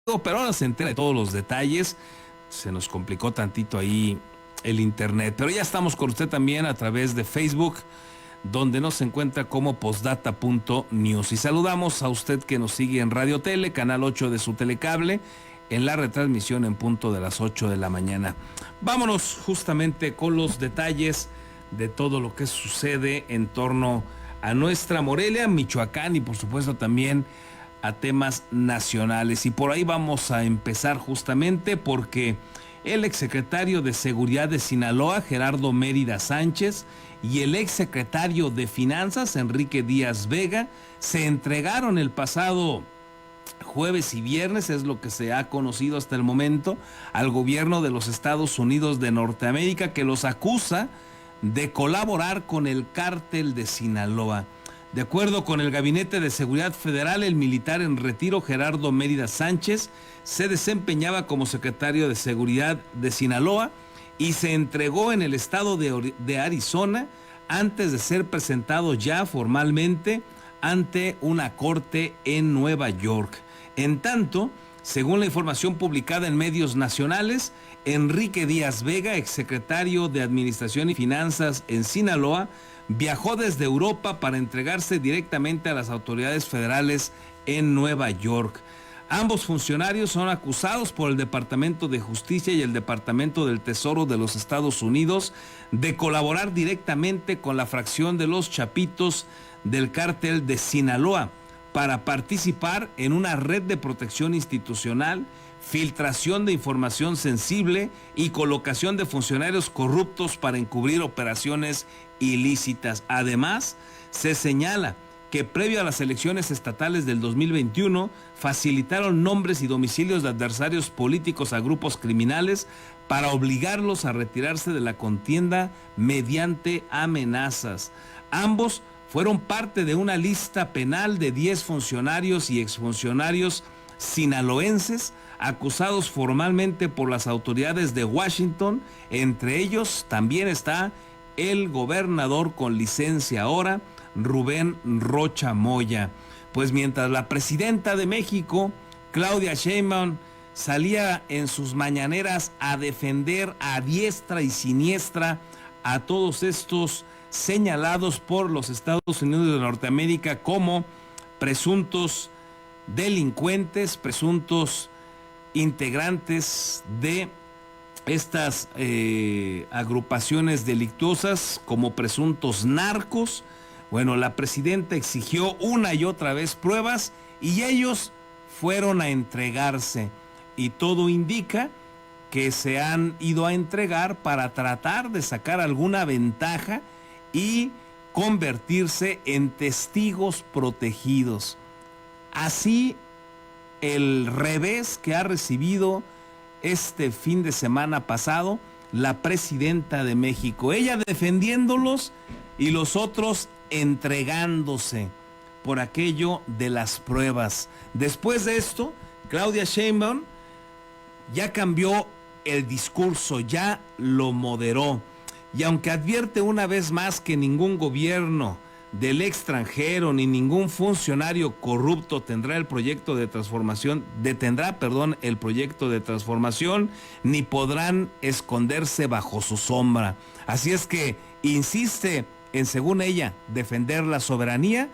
pero ahora se entera de todos los detalles. Se nos complicó tantito ahí el internet, pero ya estamos con usted también a través de Facebook, donde nos encuentra como postdata.news. Y saludamos a usted que nos sigue en Radio Tele, canal 8 de su telecable, en la retransmisión en punto de las 8 de la mañana. Vámonos justamente con los detalles de todo lo que sucede en torno a nuestra Morelia, Michoacán y por supuesto también a temas nacionales. Y por ahí vamos a empezar justamente porque el exsecretario de Seguridad de Sinaloa, Gerardo Mérida Sánchez, y el exsecretario de Finanzas, Enrique Díaz Vega, se entregaron el pasado jueves y viernes, es lo que se ha conocido hasta el momento, al gobierno de los Estados Unidos de Norteamérica, que los acusa de colaborar con el cártel de Sinaloa. De acuerdo con el Gabinete de Seguridad Federal, el militar en retiro Gerardo Mérida Sánchez se desempeñaba como secretario de Seguridad de Sinaloa y se entregó en el estado de Arizona antes de ser presentado ya formalmente ante una corte en Nueva York. En tanto, según la información publicada en medios nacionales, Enrique Díaz Vega, exsecretario de Administración y Finanzas en Sinaloa, viajó desde Europa para entregarse directamente a las autoridades federales en Nueva York. Ambos funcionarios son acusados por el Departamento de Justicia y el Departamento del Tesoro de los Estados Unidos de colaborar directamente con la fracción de los Chapitos del cártel de Sinaloa para participar en una red de protección institucional, filtración de información sensible y colocación de funcionarios corruptos para encubrir operaciones ilícitas. Además, se señala que previo a las elecciones estatales del 2021 facilitaron nombres y domicilios de adversarios políticos a grupos criminales para obligarlos a retirarse de la contienda mediante amenazas. Ambos fueron parte de una lista penal de 10 funcionarios y exfuncionarios sinaloenses acusados formalmente por las autoridades de Washington. Entre ellos también está el gobernador con licencia ahora, Rubén Rocha Moya. Pues mientras la presidenta de México, Claudia Sheinbaum, salía en sus mañaneras a defender a diestra y siniestra a todos estos señalados por los Estados Unidos de Norteamérica como presuntos delincuentes, presuntos integrantes de estas agrupaciones delictuosas como presuntos narcos. Bueno, la presidenta exigió una y otra vez pruebas y ellos fueron a entregarse y todo indica que se han ido a entregar para tratar de sacar alguna ventaja y convertirse en testigos protegidos. Así el revés que ha recibido este fin de semana pasado la presidenta de México, ella defendiéndolos y los otros entregándose por aquello de las pruebas. Después de esto, Claudia Sheinbaum ya cambió el discurso, ya lo moderó. Y aunque advierte una vez más que ningún gobierno del extranjero ni ningún funcionario corrupto detendrá el proyecto de transformación, ni podrán esconderse bajo su sombra. Así es que insiste en, según ella, defender la soberanía,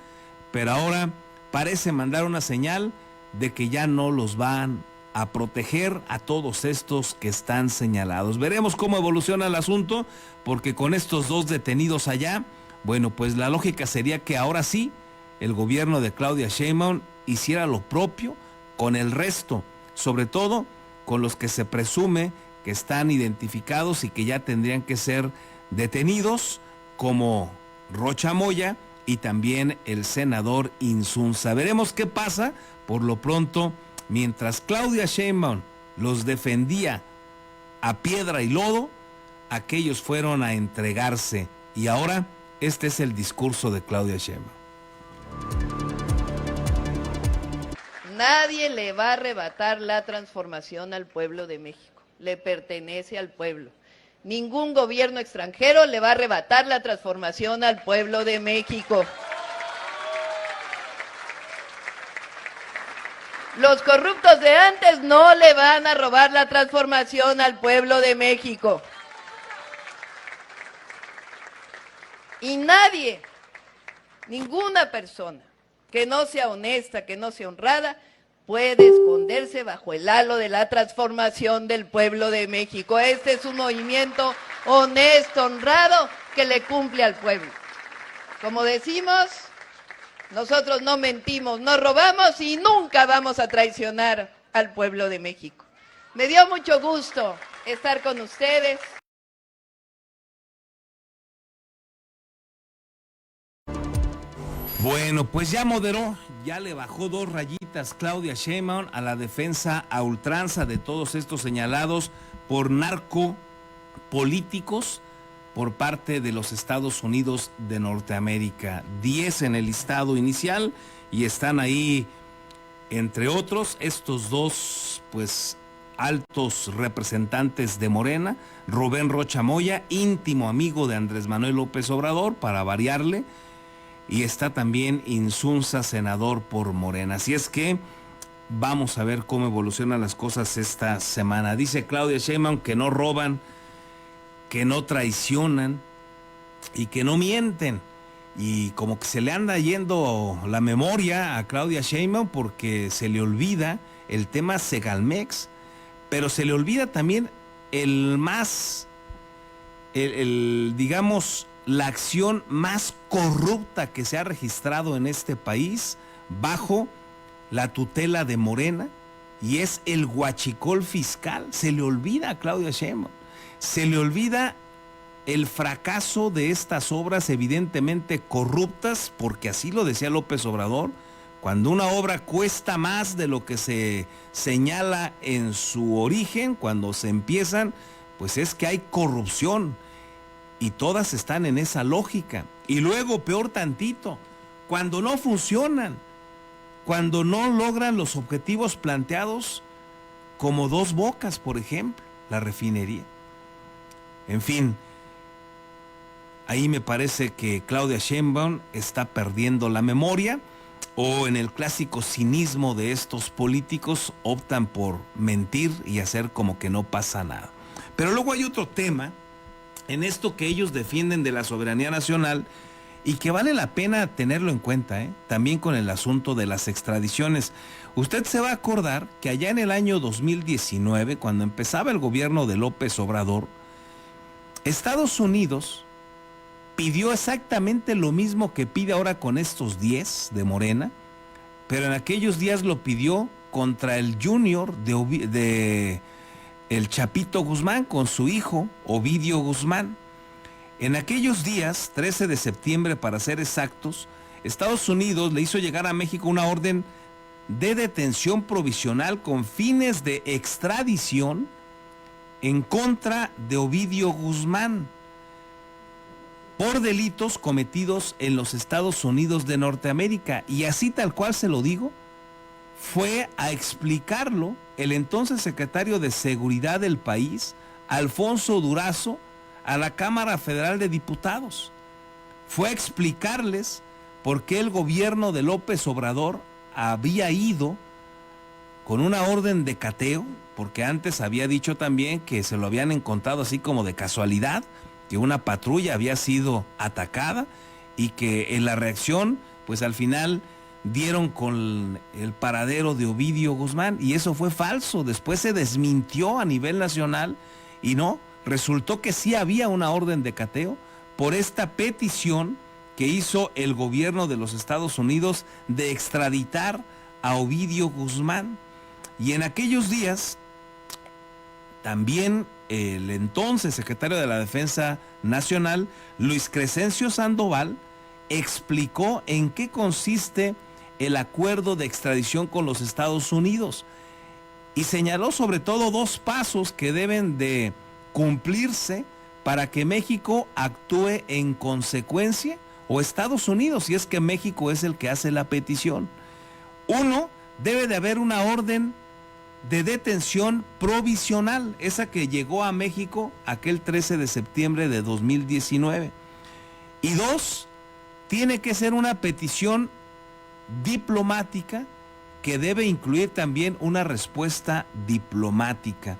pero ahora parece mandar una señal de que ya no los van a proteger a todos estos que están señalados. Veremos cómo evoluciona el asunto, porque con estos dos detenidos allá, bueno, pues la lógica sería que ahora sí el gobierno de Claudia Sheinbaum hiciera lo propio con el resto, sobre todo con los que se presume que están identificados y que ya tendrían que ser detenidos, como Rocha Moya y también el senador Insunza. Veremos qué pasa. Por lo pronto, mientras Claudia Sheinbaum los defendía a piedra y lodo, aquellos fueron a entregarse. Y ahora, este es el discurso de Claudia Sheinbaum. Nadie le va a arrebatar la transformación al pueblo de México. Le pertenece al pueblo. Ningún gobierno extranjero le va a arrebatar la transformación al pueblo de México. Los corruptos de antes no le van a robar la transformación al pueblo de México. Y nadie, ninguna persona que no sea honesta, que no sea honrada, puede esconderse bajo el halo de la transformación del pueblo de México. Este es un movimiento honesto, honrado, que le cumple al pueblo. Como decimos, nosotros no mentimos, no robamos y nunca vamos a traicionar al pueblo de México. Me dio mucho gusto estar con ustedes. Bueno, pues ya moderó, ya le bajó 2 rayitas Claudia Sheinbaum a la defensa a ultranza de todos estos señalados por narcopolíticos por parte de los Estados Unidos de Norteamérica. 10 en el listado inicial y están ahí, entre otros, estos 2, pues, altos representantes de Morena, Rubén Rocha Moya, íntimo amigo de Andrés Manuel López Obrador, para variarle, y está también Insunza, senador por Morena. Así es que vamos a ver cómo evolucionan las cosas esta semana. Dice Claudia Sheinbaum que no roban, que no traicionan y que no mienten. Y como que se le anda yendo la memoria a Claudia Sheinbaum porque se le olvida el tema Segalmex, pero se le olvida también digamos, la acción más corrupta que se ha registrado en este país bajo la tutela de Morena, y es el huachicol fiscal. Se le olvida a Claudia Sheinbaum, se le olvida el fracaso de estas obras evidentemente corruptas, porque así lo decía López Obrador: cuando una obra cuesta más de lo que se señala en su origen, cuando se empiezan, pues es que hay corrupción. Y todas están en esa lógica. Y luego, peor tantito, cuando no funcionan, cuando no logran los objetivos planteados, como Dos Bocas, por ejemplo, la refinería. En fin, ahí me parece que Claudia Sheinbaum está perdiendo la memoria, o en el clásico cinismo de estos políticos, optan por mentir y hacer como que no pasa nada. Pero luego hay otro tema en esto que ellos defienden de la soberanía nacional y que vale la pena tenerlo en cuenta, también con el asunto de las extradiciones. Usted se va a acordar que allá en el año 2019, cuando empezaba el gobierno de López Obrador, Estados Unidos pidió exactamente lo mismo que pide ahora con estos 10 de Morena, pero en aquellos días lo pidió contra el junior de el Chapito Guzmán, con su hijo Ovidio Guzmán. En aquellos días, 13 de septiembre para ser exactos, Estados Unidos le hizo llegar a México una orden de detención provisional con fines de extradición en contra de Ovidio Guzmán por delitos cometidos en los Estados Unidos de Norteamérica. Y así tal cual se lo digo, fue a explicarlo el entonces secretario de Seguridad del país, Alfonso Durazo, a la Cámara Federal de Diputados. Fue a explicarles por qué el gobierno de López Obrador había ido con una orden de cateo, porque antes había dicho también que se lo habían encontrado así como de casualidad, que una patrulla había sido atacada y que en la reacción, pues al final dieron con el paradero de Ovidio Guzmán, y eso fue falso. Después se desmintió a nivel nacional y no, resultó que sí había una orden de cateo por esta petición que hizo el gobierno de los Estados Unidos de extraditar a Ovidio Guzmán. Y en aquellos días también el entonces secretario de la Defensa Nacional, Luis Crescencio Sandoval, explicó en qué consiste el acuerdo de extradición con los Estados Unidos y señaló sobre todo 2 pasos que deben de cumplirse para que México actúe en consecuencia, o Estados Unidos, si es que México es el que hace la petición. 1, debe de haber una orden de detención provisional, esa que llegó a México aquel 13 de septiembre de 2019. Y 2, tiene que ser una petición diplomática que debe incluir también una respuesta diplomática.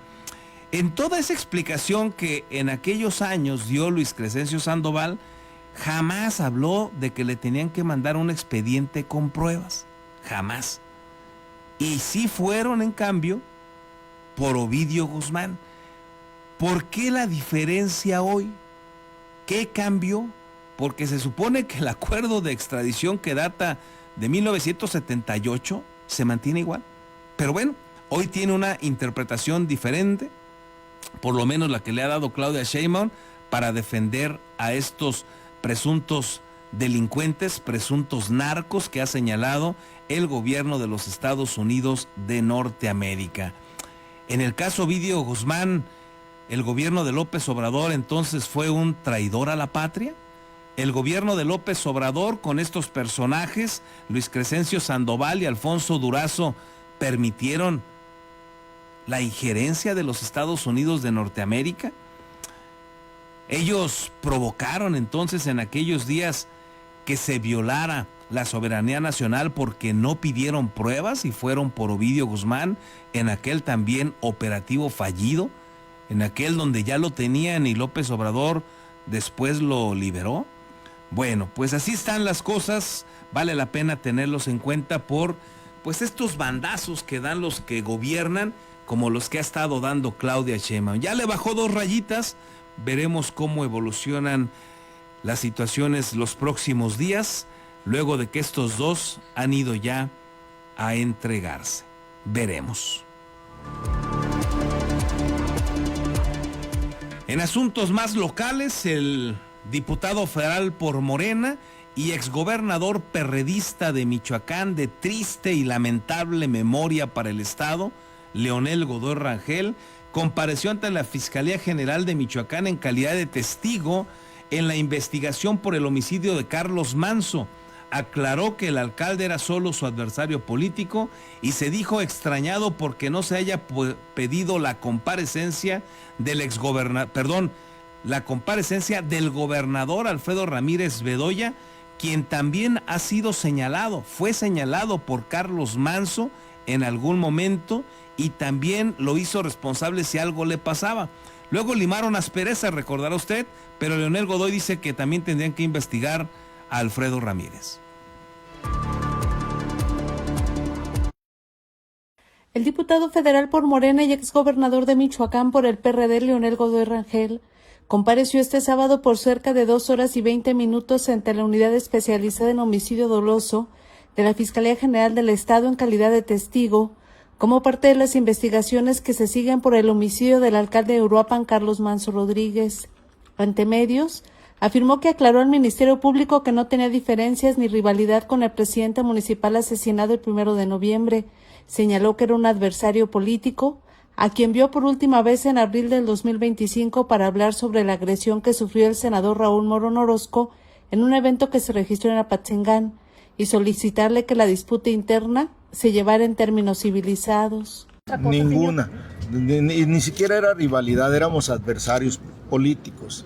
En toda esa explicación que en aquellos años dio Luis Crescencio Sandoval, jamás habló de que le tenían que mandar un expediente con pruebas, jamás. Y sí fueron, en cambio, por Ovidio Guzmán. ¿Por qué la diferencia hoy? ¿Qué cambió? Porque se supone que el acuerdo de extradición que data de 1978 se mantiene igual. Pero bueno, hoy tiene una interpretación diferente, por lo menos la que le ha dado Claudia Sheinbaum, para defender a estos presuntos delincuentes, presuntos narcos que ha señalado el gobierno de los Estados Unidos de Norteamérica. En el caso Ovidio Guzmán, ¿el gobierno de López Obrador entonces fue un traidor a la patria? El gobierno de López Obrador, con estos personajes, Luis Crescencio Sandoval y Alfonso Durazo, permitieron la injerencia de los Estados Unidos de Norteamérica. Ellos provocaron entonces en aquellos días que se violara la soberanía nacional porque no pidieron pruebas y fueron por Ovidio Guzmán en aquel también operativo fallido, en aquel donde ya lo tenían y López Obrador después lo liberó. Bueno, pues así están las cosas, vale la pena tenerlos en cuenta por pues estos bandazos que dan los que gobiernan, como los que ha estado dando Claudia Sheinbaum. Ya le bajó 2 rayitas, veremos cómo evolucionan las situaciones los próximos días, luego de que estos dos han ido ya a entregarse. Veremos. En asuntos más locales, el diputado federal por Morena y exgobernador perredista de Michoacán de triste y lamentable memoria para el estado, Leonel Godoy Rangel, compareció ante la Fiscalía General de Michoacán en calidad de testigo en la investigación por el homicidio de Carlos Manzo. Aclaró que el alcalde era solo su adversario político y se dijo extrañado porque no se haya pedido la comparecencia del del gobernador Alfredo Ramírez Bedoya, quien también ha sido señalado, fue señalado por Carlos Manzo en algún momento y también lo hizo responsable si algo le pasaba. Luego limaron asperezas, recordará usted, pero Leonel Godoy dice que también tendrían que investigar a Alfredo Ramírez. El diputado federal por Morena y exgobernador de Michoacán por el PRD, Leonel Godoy Rangel, compareció este sábado por cerca de 2 horas y 20 minutos ante la unidad especializada en homicidio doloso de la Fiscalía General del Estado en calidad de testigo, como parte de las investigaciones que se siguen por el homicidio del alcalde de Uruapan, Carlos Manzo Rodríguez. Ante medios, afirmó que aclaró al Ministerio Público que no tenía diferencias ni rivalidad con el presidente municipal asesinado el 1 de noviembre. Señaló que era un adversario político, a quien vio por última vez en abril del 2025 para hablar sobre la agresión que sufrió el senador Raúl Morón Orozco en un evento que se registró en Apatzingán, y solicitarle que la disputa interna se llevara en términos civilizados. Ninguna, ni siquiera era rivalidad, éramos adversarios políticos.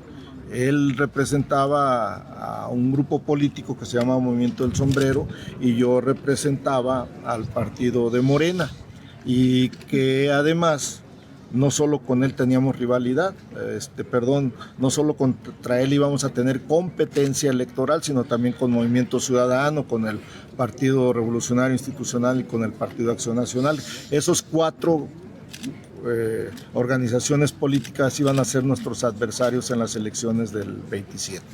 Él representaba a un grupo político que se llama Movimiento del Sombrero y yo representaba al partido de Morena, y que además no solo con él teníamos rivalidad, no solo contra él íbamos a tener competencia electoral, sino también con Movimiento Ciudadano, con el Partido Revolucionario Institucional y con el Partido Acción Nacional. Esos 4 organizaciones políticas iban a ser nuestros adversarios en las elecciones del 27.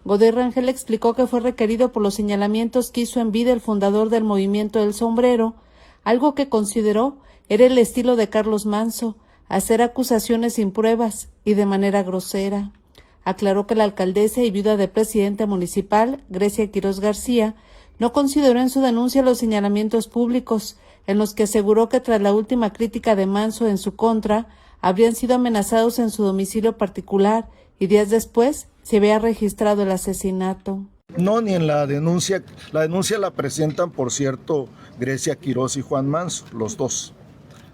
Godoy Rangel explicó que fue requerido por los señalamientos que hizo en vida el fundador del Movimiento del Sombrero, algo que consideró era el estilo de Carlos Manzo, hacer acusaciones sin pruebas y de manera grosera. Aclaró que la alcaldesa y viuda del presidente municipal, Grecia Quiroz García, no consideró en su denuncia los señalamientos públicos, en los que aseguró que tras la última crítica de Manzo en su contra, habrían sido amenazados en su domicilio particular y días después se había registrado el asesinato. No, ni en la denuncia la presentan, por cierto, Grecia Quiroz y Juan Manzo, los dos.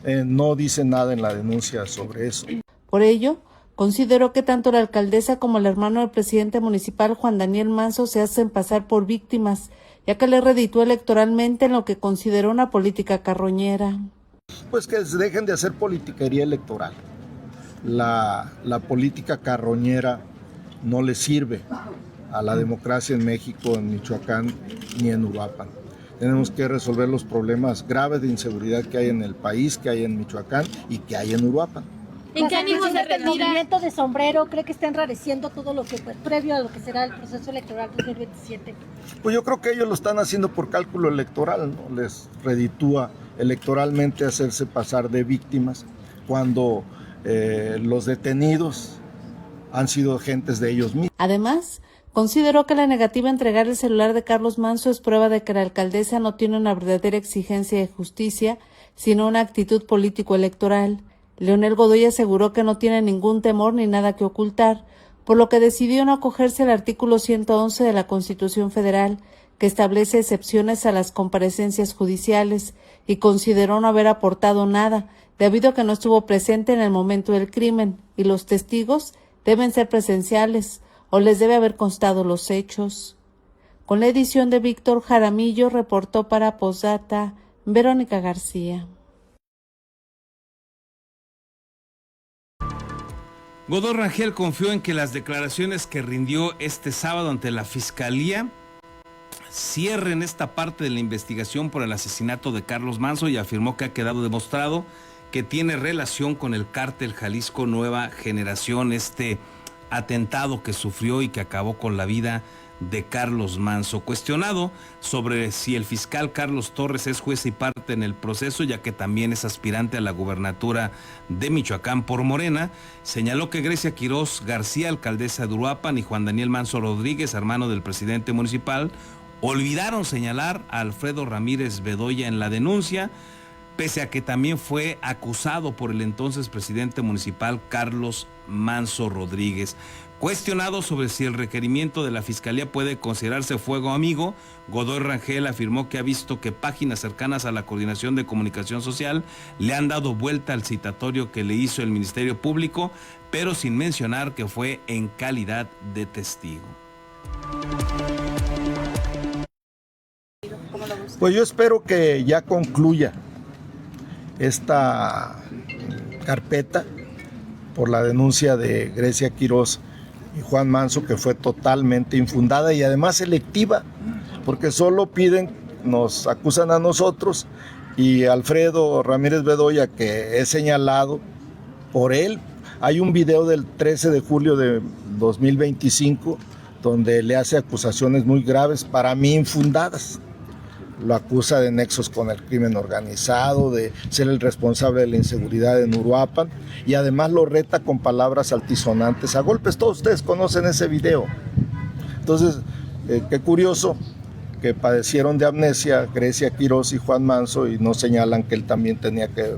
No dice nada en la denuncia sobre eso. Por ello, consideró que tanto la alcaldesa como el hermano del presidente municipal, Juan Daniel Manzo, se hacen pasar por víctimas, ya que le reditúa electoralmente en lo que consideró una política carroñera. Pues que dejen de hacer politiquería electoral. La política carroñera no le sirve a la democracia en México, en Michoacán ni en Uruapan. Tenemos que resolver los problemas graves de inseguridad que hay en el país, que hay en Michoacán y que hay en Uruapan. ¿En qué ánimo se retira? ¿El movimiento de Sombrero cree que está enrareciendo todo lo que previo a lo que será el proceso electoral 2027? Pues yo creo que ellos lo están haciendo por cálculo electoral, ¿no? Les reditúa electoralmente hacerse pasar de víctimas cuando los detenidos han sido agentes de ellos mismos. Además, consideró que la negativa a entregar el celular de Carlos Manso es prueba de que la alcaldesa no tiene una verdadera exigencia de justicia, sino una actitud político-electoral. Leonel Godoy aseguró que no tiene ningún temor ni nada que ocultar, por lo que decidió no acogerse al artículo 111 de la Constitución Federal, que establece excepciones a las comparecencias judiciales, y consideró no haber aportado nada, debido a que no estuvo presente en el momento del crimen, y los testigos deben ser presenciales, o les debe haber constado los hechos. Con la edición de Víctor Jaramillo, reportó para Postdata Verónica García. Godoy Rangel confió en que las declaraciones que rindió este sábado ante la Fiscalía cierren esta parte de la investigación por el asesinato de Carlos Manso y afirmó que ha quedado demostrado que tiene relación con el cártel Jalisco Nueva Generación, este atentado que sufrió y que acabó con la vida de Carlos Manso. Cuestionado sobre si el fiscal Carlos Torres es juez y parte en el proceso, ya que también es aspirante a la gubernatura de Michoacán por Morena, señaló que Grecia Quirós García, alcaldesa de Uruapan, y Juan Daniel Manso Rodríguez, hermano del presidente municipal, olvidaron señalar a Alfredo Ramírez Bedoya en la denuncia, pese a que también fue acusado por el entonces presidente municipal Carlos Manso Rodríguez. Cuestionado sobre si el requerimiento de la Fiscalía puede considerarse fuego amigo, Godoy Rangel afirmó que ha visto que páginas cercanas a la Coordinación de Comunicación Social le han dado vuelta al citatorio que le hizo el Ministerio Público, pero sin mencionar que fue en calidad de testigo. Pues yo espero que ya concluya esta carpeta por la denuncia de Grecia Quirós y Juan Manso, que fue totalmente infundada y además selectiva, porque solo piden, nos acusan a nosotros y Alfredo Ramírez Bedoya, que es señalado por él. Hay un video del 13 de julio de 2025 donde le hace acusaciones muy graves, para mí infundadas. Lo acusa de nexos con el crimen organizado, de ser el responsable de la inseguridad en Uruapan, y además lo reta con palabras altisonantes a golpes. Todos ustedes conocen ese video. Entonces, qué curioso que padecieron de amnesia Grecia Quirós y Juan Manso y no señalan que él también tenía que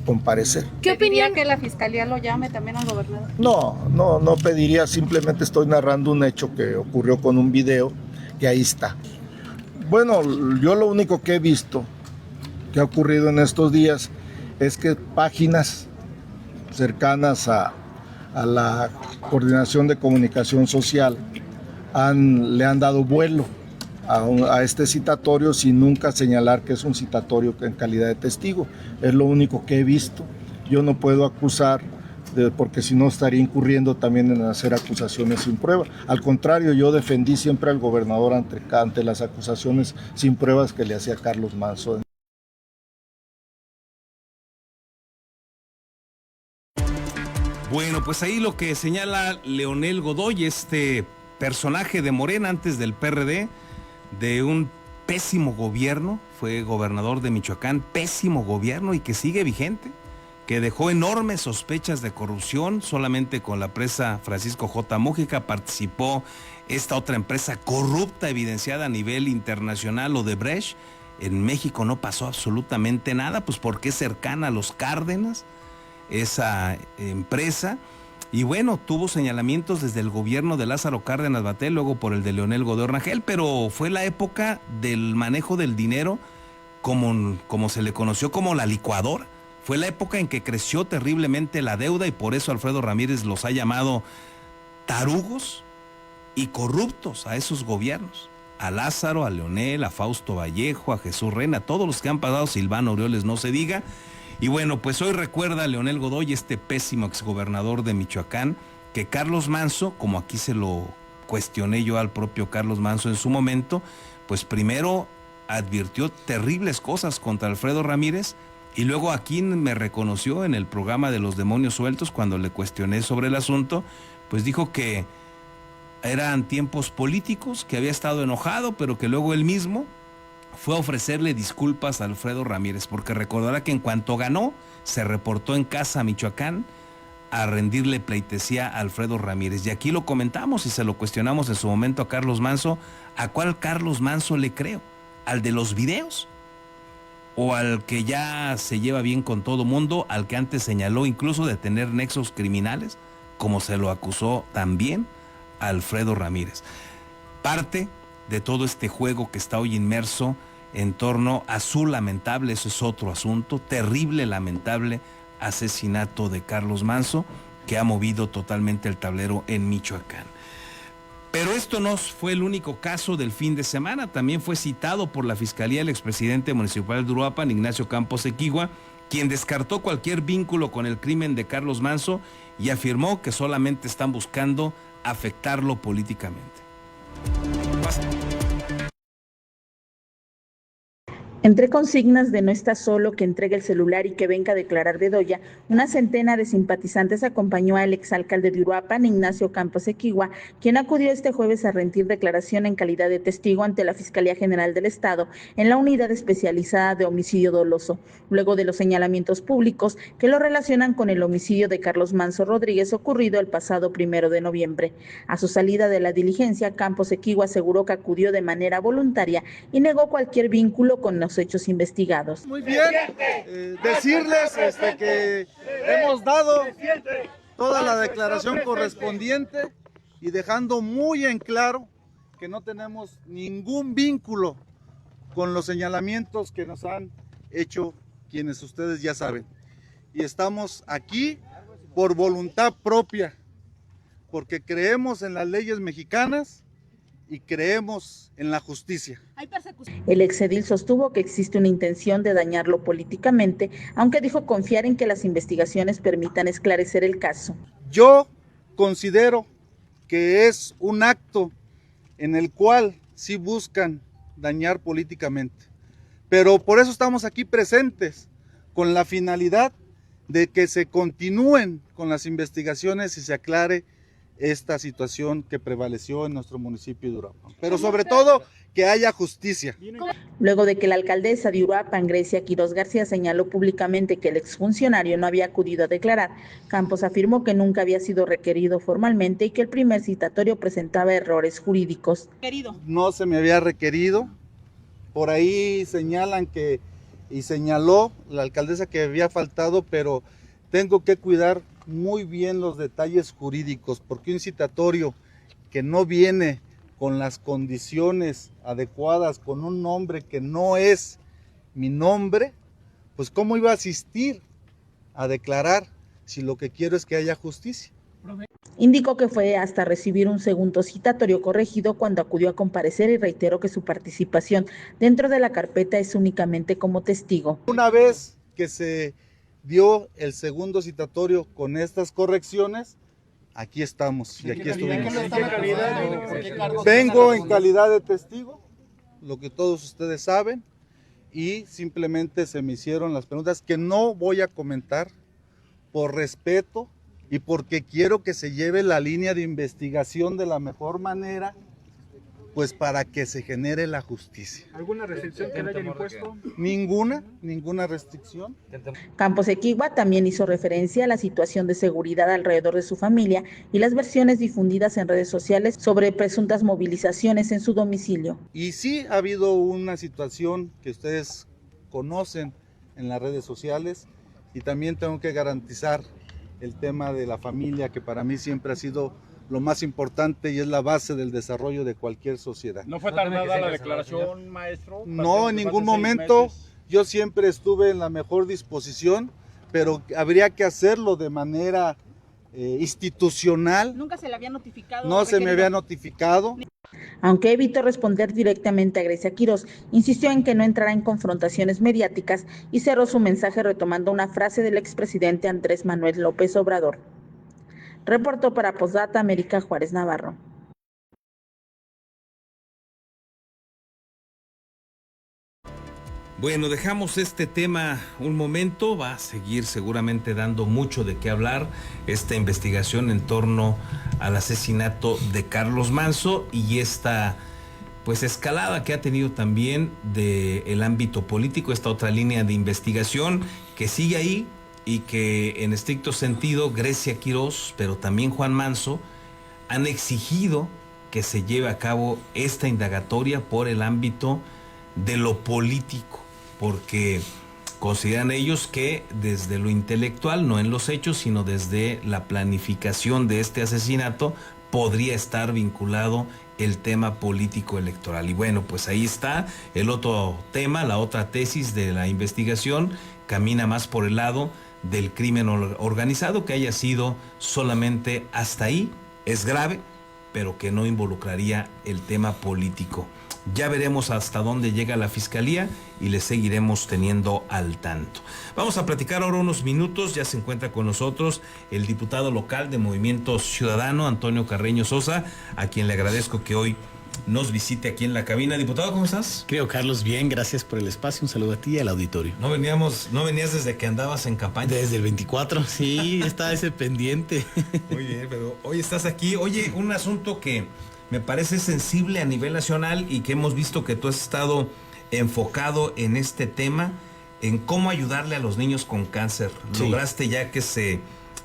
comparecer. ¿Qué opinión que la Fiscalía lo llame también al gobernador? No pediría, simplemente estoy narrando un hecho que ocurrió con un video que ahí está. Bueno, yo lo único que he visto que ha ocurrido en estos días es que páginas cercanas a la Coordinación de Comunicación Social le han dado vuelo a este citatorio sin nunca señalar que es un citatorio en calidad de testigo. Es lo único que he visto. Yo no puedo acusar, porque si no estaría incurriendo también en hacer acusaciones sin prueba. Al contrario, yo defendí siempre al gobernador ante las acusaciones sin pruebas que le hacía Carlos Manso. Bueno, pues ahí lo que señala Leonel Godoy, este personaje de Morena antes del PRD, de un pésimo gobierno, fue gobernador de Michoacán, pésimo gobierno y que sigue vigente, que dejó enormes sospechas de corrupción. Solamente con la presa Francisco J. Mújica participó esta otra empresa corrupta evidenciada a nivel internacional, Odebrecht. En México no pasó absolutamente nada, pues porque es cercana a los Cárdenas, esa empresa. Y bueno, tuvo señalamientos desde el gobierno de Lázaro Cárdenas Batel, luego por el de Leonel Godoy Rangel, pero fue la época del manejo del dinero como se le conoció como la licuadora. Fue la época en que creció terriblemente la deuda y por eso Alfredo Ramírez los ha llamado tarugos y corruptos a esos gobiernos. a Lázaro, a Leonel, a Fausto Vallejo, a Jesús Reina, a todos los que han pasado, Silvano Aureoles no se diga. Y bueno, pues hoy recuerda a Leonel Godoy, este pésimo exgobernador de Michoacán, que Carlos Manso, como aquí se lo cuestioné yo al propio Carlos Manso en su momento, pues primero advirtió terribles cosas contra Alfredo Ramírez y luego aquí me reconoció en el programa de Los Demonios Sueltos cuando le cuestioné sobre el asunto, pues dijo que eran tiempos políticos, que había estado enojado, pero que luego él mismo fue a ofrecerle disculpas a Alfredo Ramírez, porque recordará que en cuanto ganó, se reportó en casa a Michoacán a rendirle pleitesía a Alfredo Ramírez. Y aquí lo comentamos y se lo cuestionamos en su momento a Carlos Manso. ¿A cuál Carlos Manso le creo? ¿Al de los videos? ¿O al que ya se lleva bien con todo mundo? ¿Al que antes señaló incluso de tener nexos criminales? Como se lo acusó también a Alfredo Ramírez. Parte de todo este juego que está hoy inmerso en torno a su lamentable, eso es otro asunto, terrible, lamentable asesinato de Carlos Manso, que ha movido totalmente el tablero en Michoacán. Pero esto no fue el único caso del fin de semana, también fue citado por la Fiscalía el expresidente municipal de Uruapan, Ignacio Campos Equigua, quien descartó cualquier vínculo con el crimen de Carlos Manso y afirmó que solamente están buscando afectarlo políticamente. Entre consignas de no está solo, que entregue el celular y que venga a declarar Bedoya, una centena de simpatizantes acompañó al exalcalde de Uruapan, Ignacio Campos Equigua, quien acudió este jueves a rendir declaración en calidad de testigo ante la Fiscalía General del Estado en la Unidad Especializada de Homicidio Doloso, luego de los señalamientos públicos que lo relacionan con el homicidio de Carlos Manso Rodríguez ocurrido el pasado 1 de noviembre. A su salida de la diligencia, Campos Equigua aseguró que acudió de manera voluntaria y negó cualquier vínculo con los hechos investigados. Muy bien, decirles que hemos dado toda la declaración correspondiente y dejando muy en claro que no tenemos ningún vínculo con los señalamientos que nos han hecho quienes ustedes ya saben. Y estamos aquí por voluntad propia, porque creemos en las leyes mexicanas y creemos en la justicia. El exedil sostuvo que existe una intención de dañarlo políticamente, aunque dijo confiar en que las investigaciones permitan esclarecer el caso. Yo considero que es un acto en el cual sí buscan dañar políticamente, pero por eso estamos aquí presentes, con la finalidad de que se continúen con las investigaciones y se aclare esta situación que prevaleció en nuestro municipio de Uruapan, pero sobre todo que haya justicia. Luego de que la alcaldesa de Uruapan, Grecia Quiroz García, señaló públicamente que el exfuncionario no había acudido a declarar, Campos afirmó que nunca había sido requerido formalmente y que el primer citatorio presentaba errores jurídicos. No se me había requerido, por ahí señalan que, y señaló la alcaldesa que había faltado, pero tengo que cuidar muy bien los detalles jurídicos, porque un citatorio que no viene con las condiciones adecuadas, con un nombre que no es mi nombre, pues ¿cómo iba a asistir a declarar si lo que quiero es que haya justicia? Indicó que fue hasta recibir un segundo citatorio corregido cuando acudió a comparecer y reiteró que su participación dentro de la carpeta es únicamente como testigo. Una vez que se dio el segundo citatorio con estas correcciones, aquí estamos y aquí estuvimos. Vengo en calidad de testigo, lo que todos ustedes saben, y simplemente se me hicieron las preguntas que no voy a comentar por respeto y porque quiero que se lleve la línea de investigación de la mejor manera, pues para que se genere la justicia. ¿Alguna restricción que le hayan impuesto? Ninguna restricción. Campos Equigua también hizo referencia a la situación de seguridad alrededor de su familia y las versiones difundidas en redes sociales sobre presuntas movilizaciones en su domicilio. Y sí ha habido una situación que ustedes conocen en las redes sociales y también tengo que garantizar el tema de la familia, que para mí siempre ha sido lo más importante y es la base del desarrollo de cualquier sociedad. ¿No fue tardada la declaración, maestro? No, en ningún momento. Yo siempre estuve en la mejor disposición, pero habría que hacerlo de manera institucional. Nunca se le había notificado. No se me había notificado. Aunque evitó responder directamente a Grecia Quirós, insistió en que no entrará en confrontaciones mediáticas y cerró su mensaje retomando una frase del expresidente Andrés Manuel López Obrador. Reportó para Postdata América Juárez Navarro. Bueno, dejamos este tema un momento, va a seguir seguramente dando mucho de qué hablar esta investigación en torno al asesinato de Carlos Manzo y esta pues escalada que ha tenido también del ámbito político, esta otra línea de investigación que sigue ahí y que en estricto sentido Grecia Quirós, pero también Juan Manzo, han exigido que se lleve a cabo esta indagatoria por el ámbito de lo político, porque consideran ellos que desde lo intelectual, no en los hechos, sino desde la planificación de este asesinato, podría estar vinculado el tema político electoral. Y bueno, pues ahí está el otro tema, la otra tesis de la investigación, camina más por el lado del crimen organizado, que haya sido solamente hasta ahí, es grave, pero que no involucraría el tema político. Ya veremos hasta dónde llega la fiscalía y le seguiremos teniendo al tanto. Vamos a platicar ahora unos minutos. Ya se encuentra con nosotros el diputado local de Movimiento Ciudadano, Antonio Carreño Sosa, a quien le agradezco que hoy nos visite aquí en la cabina. Diputado, ¿cómo estás? Creo, Carlos, bien, gracias por el espacio. Un saludo a ti y al auditorio. No venías desde que andabas en campaña. Desde el 24, sí, está ese pendiente. Muy bien, pero hoy estás aquí. Oye, un asunto que me parece sensible a nivel nacional y que hemos visto que tú has estado enfocado en este tema, en cómo ayudarle a los niños con cáncer. Sí. Lograste ya que se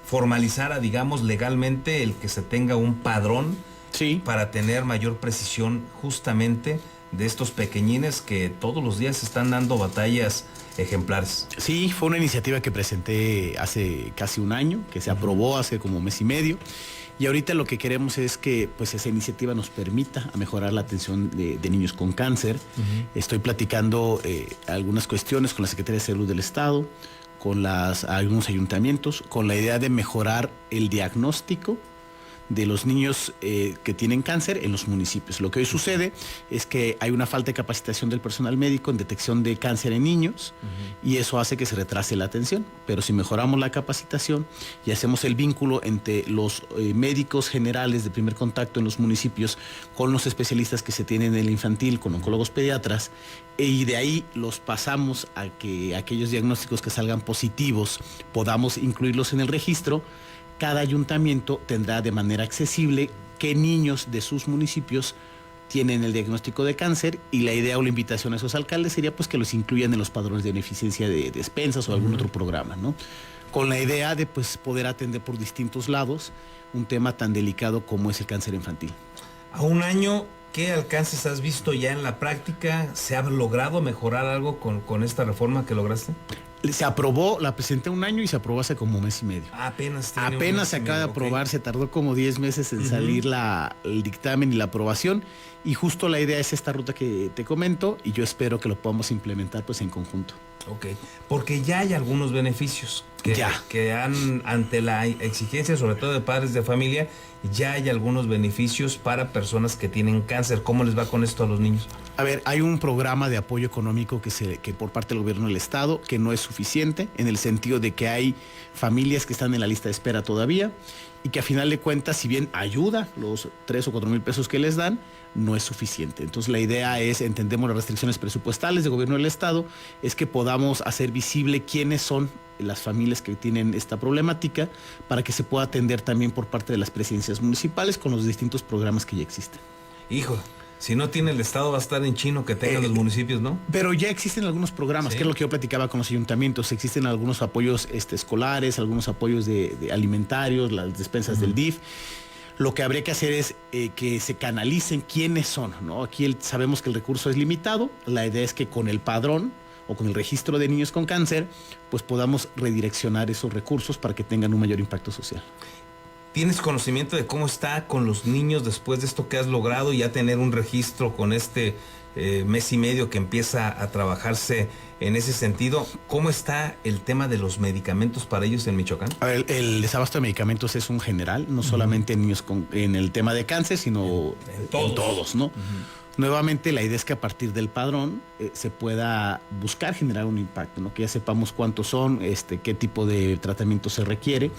formalizara, digamos, legalmente el que se tenga un padrón, sí, para tener mayor precisión justamente de estos pequeñines que todos los días están dando batallas ejemplares. Sí, fue una iniciativa que presenté hace casi un año, que se aprobó hace como mes y medio. Y ahorita lo que queremos es que pues esa iniciativa nos permita a mejorar la atención de niños con cáncer. Estoy platicando algunas cuestiones con la Secretaría de Salud del Estado, con algunos ayuntamientos, con la idea de mejorar el diagnóstico de los niños que tienen cáncer en los municipios. Lo que hoy sucede es que hay una falta de capacitación del personal médico en detección de cáncer en niños y eso hace que se retrase la atención. Pero si mejoramos la capacitación y hacemos el vínculo entre los médicos generales de primer contacto en los municipios con los especialistas que se tienen en el infantil, con oncólogos pediatras, y de ahí los pasamos a que aquellos diagnósticos que salgan positivos podamos incluirlos en el registro, cada ayuntamiento tendrá de manera accesible qué niños de sus municipios tienen el diagnóstico de cáncer, y la idea o la invitación a esos alcaldes sería pues que los incluyan en los padrones de beneficencia de despensas o algún otro programa, ¿no? Con la idea de pues poder atender por distintos lados un tema tan delicado como es el cáncer infantil. A un año, ¿qué alcances has visto ya en la práctica? ¿Se ha logrado mejorar algo con esta reforma que lograste? Se aprobó, la presenté un año y se aprobó hace como mes y medio. Apenas se acaba de aprobar, se tardó como 10 meses en salir el dictamen y la aprobación, y justo la idea es esta ruta que te comento, y yo espero que lo podamos implementar pues en conjunto. Ok, porque ya hay algunos beneficios que han, ante la exigencia sobre todo de padres de familia, ya hay algunos beneficios para personas que tienen cáncer. ¿Cómo les va con esto a los niños? A ver, hay un programa de apoyo económico que por parte del gobierno del estado, que no es suficiente, en el sentido de que hay familias que están en la lista de espera todavía, y que a final de cuentas, si bien ayuda los 3 o 4 mil pesos que les dan, no es suficiente. Entonces la idea es, entendemos las restricciones presupuestales del gobierno del estado, es que podamos hacer visible quiénes son las familias que tienen esta problemática, para que se pueda atender también por parte de las presidencias municipales con los distintos programas que ya existen. Hijo, si no tiene el estado va a estar en chino que tengan los municipios, ¿no? Pero ya existen algunos programas, ¿sí? Que es lo que yo platicaba con los ayuntamientos. Existen algunos apoyos escolares, algunos apoyos de alimentarios, las despensas del DIF. Lo que habría que hacer es que se canalicen quiénes son, ¿no? Aquí sabemos que el recurso es limitado. La idea es que con el padrón o con el registro de niños con cáncer, pues podamos redireccionar esos recursos para que tengan un mayor impacto social. ¿Tienes conocimiento de cómo está con los niños después de esto que has logrado, ya tener un registro con este mes y medio que empieza a trabajarse en ese sentido. ¿Cómo está el tema de los medicamentos para ellos en Michoacán? A ver, el desabasto de medicamentos es un general, no solamente en niños en el tema de cáncer, sino en todos, ¿no? Nuevamente, la idea es que a partir del padrón se pueda buscar generar un impacto, ¿no? Que ya sepamos cuántos son, qué tipo de tratamiento se requiere,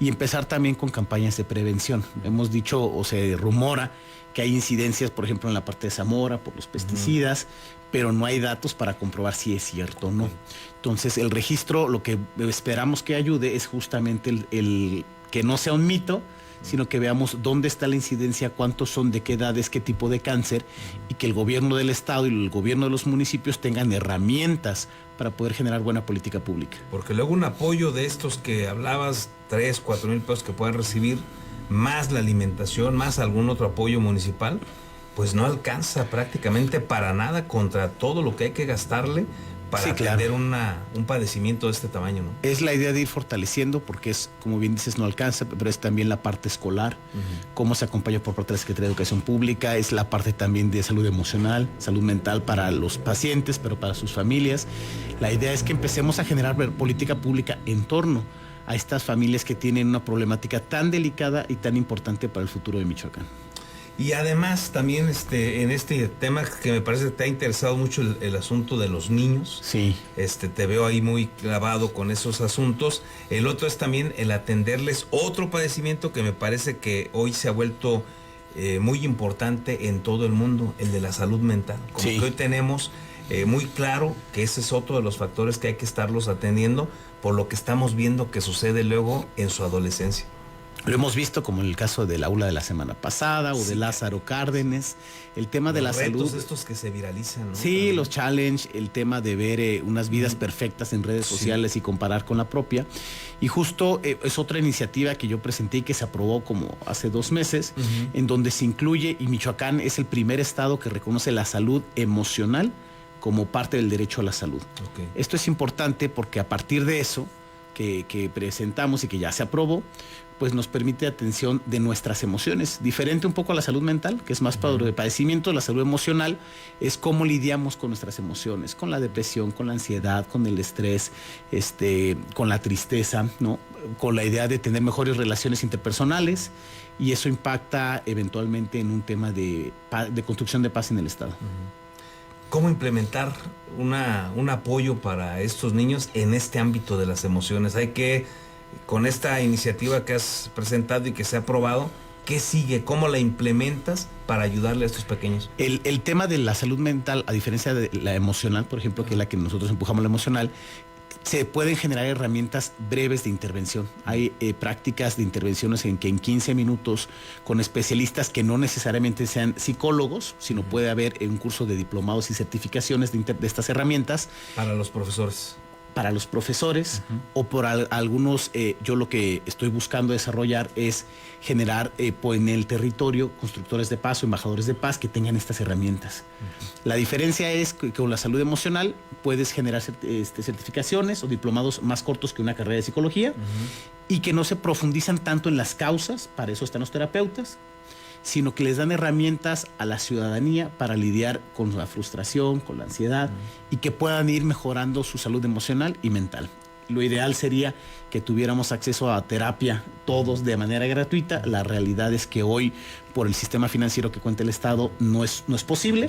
y empezar también con campañas de prevención. Hemos dicho, o se rumora, que hay incidencias, por ejemplo, en la parte de Zamora por los pesticidas, pero no hay datos para comprobar si es cierto o no. Entonces, el registro, lo que esperamos que ayude es justamente el que no sea un mito, sino que veamos dónde está la incidencia, cuántos son, de qué edades, qué tipo de cáncer, y que el gobierno del estado y el gobierno de los municipios tengan herramientas para poder generar buena política pública. Porque luego un apoyo de estos que hablabas, 3, 4 mil pesos que puedan recibir, más la alimentación, más algún otro apoyo municipal, pues no alcanza prácticamente para nada contra todo lo que hay que gastarle para atender un padecimiento de este tamaño, ¿no? Es la idea de ir fortaleciendo, porque es, como bien dices, no alcanza, pero es también la parte escolar, cómo se acompaña por parte de la Secretaría de Educación Pública, es la parte también de salud emocional, salud mental para los pacientes, pero para sus familias. La idea es que empecemos a generar política pública en torno a estas familias que tienen una problemática tan delicada y tan importante para el futuro de Michoacán. Y además también en este tema que me parece que te ha interesado mucho el asunto de los niños. Sí. Te veo ahí muy clavado con esos asuntos. El otro es también el atenderles otro padecimiento que me parece que hoy se ha vuelto muy importante en todo el mundo, el de la salud mental. Como que hoy tenemos muy claro que ese es otro de los factores que hay que estarlos atendiendo por lo que estamos viendo que sucede luego en su adolescencia. Lo hemos visto como en el caso del aula de la semana pasada o de Lázaro Cárdenas, el tema de la salud. Los retos estos que se viralizan, ¿no? Sí, también los challenge, el tema de ver unas vidas perfectas en redes sociales y comparar con la propia. Y justo es otra iniciativa que yo presenté y que se aprobó como hace 2 meses, en donde se incluye, y Michoacán es el primer estado que reconoce la salud emocional como parte del derecho a la salud. Esto es importante porque a partir de eso que presentamos y que ya se aprobó, pues nos permite atención de nuestras emociones, diferente un poco a la salud mental, que es más para el padecimiento. La salud emocional es cómo lidiamos con nuestras emociones, con la depresión, con la ansiedad, con el estrés, con la tristeza, ¿no? Con la idea de tener mejores relaciones interpersonales, y eso impacta eventualmente en un tema de construcción de paz en el Estado. ¿Cómo implementar un apoyo para estos niños en este ámbito de las emociones? Hay que, con esta iniciativa que has presentado y que se ha aprobado, ¿qué sigue? ¿Cómo la implementas para ayudarle a estos pequeños? El tema de la salud mental, a diferencia de la emocional, por ejemplo, que es la que nosotros empujamos, la emocional, se pueden generar herramientas breves de intervención. Hay prácticas de intervenciones en que en 15 minutos, con especialistas que no necesariamente sean psicólogos, sino puede haber un curso de diplomados y certificaciones de estas herramientas. Para los profesores. Para los profesores o por algunos, yo lo que estoy buscando desarrollar es generar en el territorio constructores de paz o embajadores de paz que tengan estas herramientas. La diferencia es que con la salud emocional puedes generar certificaciones o diplomados más cortos que una carrera de psicología y que no se profundizan tanto en las causas, para eso están los terapeutas, sino que les dan herramientas a la ciudadanía para lidiar con la frustración, con la ansiedad, y que puedan ir mejorando su salud emocional y mental. Lo ideal sería que tuviéramos acceso a terapia todos de manera gratuita. La realidad es que hoy, por el sistema financiero que cuenta el Estado, no es posible.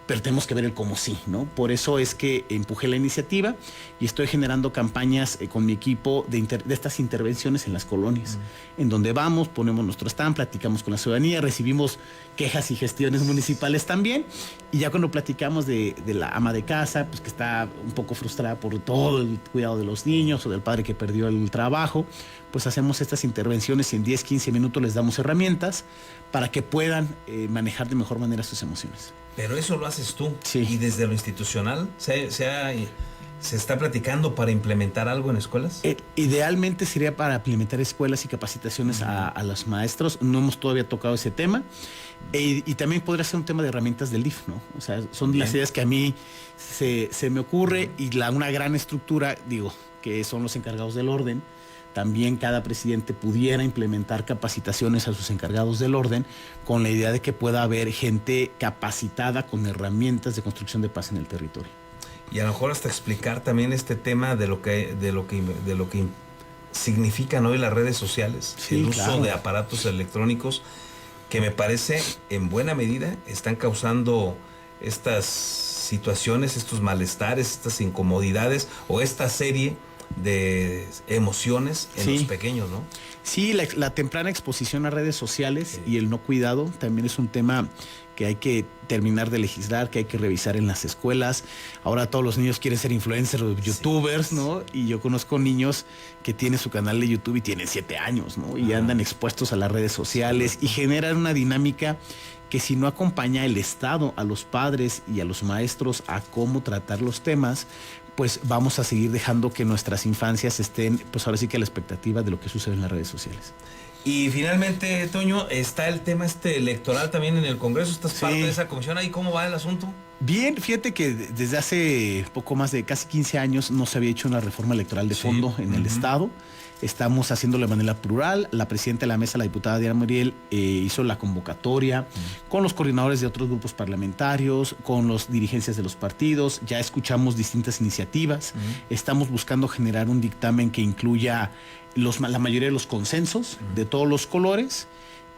Pero tenemos que ver el cómo sí, ¿no? Por eso es que empujé la iniciativa y estoy generando campañas con mi equipo de estas intervenciones en las colonias, en donde vamos, ponemos nuestro stand, platicamos con la ciudadanía, recibimos quejas y gestiones municipales también, y ya cuando platicamos de la ama de casa, pues que está un poco frustrada por todo el cuidado de los niños o del padre que perdió el trabajo, pues hacemos estas intervenciones y en 10, 15 minutos les damos herramientas para que puedan manejar de mejor manera sus emociones. Pero eso lo haces tú. Sí. Y desde lo institucional, ¿se está platicando para implementar algo en escuelas? Idealmente sería para implementar escuelas y capacitaciones a los maestros. No hemos todavía tocado ese tema. Y también podría ser un tema de herramientas del DIF, ¿no? O sea, son las ideas que a mí se me ocurre, y una gran estructura, que son los encargados del orden. También cada presidente pudiera implementar capacitaciones a sus encargados del orden, con la idea de que pueda haber gente capacitada con herramientas de construcción de paz en el territorio. Y a lo mejor hasta explicar también este tema de lo que significan hoy las redes sociales, sí, el uso claro. de aparatos electrónicos, que me parece en buena medida están causando estas situaciones, estos malestares, estas incomodidades o esta serie de emociones en los pequeños, ¿no? Sí, la temprana exposición a redes sociales y el no cuidado también es un tema que hay que terminar de legislar, que hay que revisar en las escuelas. Ahora todos los niños quieren ser influencers o youtubers, ¿no? Y yo conozco niños que tienen su canal de YouTube y tienen 7 años, ¿no? Y andan expuestos a las redes sociales y generan una dinámica que si no acompaña el Estado a los padres y a los maestros a cómo tratar los temas, pues vamos a seguir dejando que nuestras infancias estén, pues ahora sí que a la expectativa de lo que sucede en las redes sociales. Y finalmente, Toño, está el tema electoral también en el Congreso. ¿Estás parte de esa comisión? ¿Ahí cómo va el asunto? Bien, fíjate que desde hace poco más de casi 15 años no se había hecho una reforma electoral de fondo en el Estado. Estamos haciéndolo de manera plural. La presidenta de la mesa, la diputada Diana Muriel, hizo la convocatoria con los coordinadores de otros grupos parlamentarios, con los dirigencias de los partidos. Ya escuchamos distintas iniciativas. Estamos buscando generar un dictamen que incluya la mayoría de los consensos de todos los colores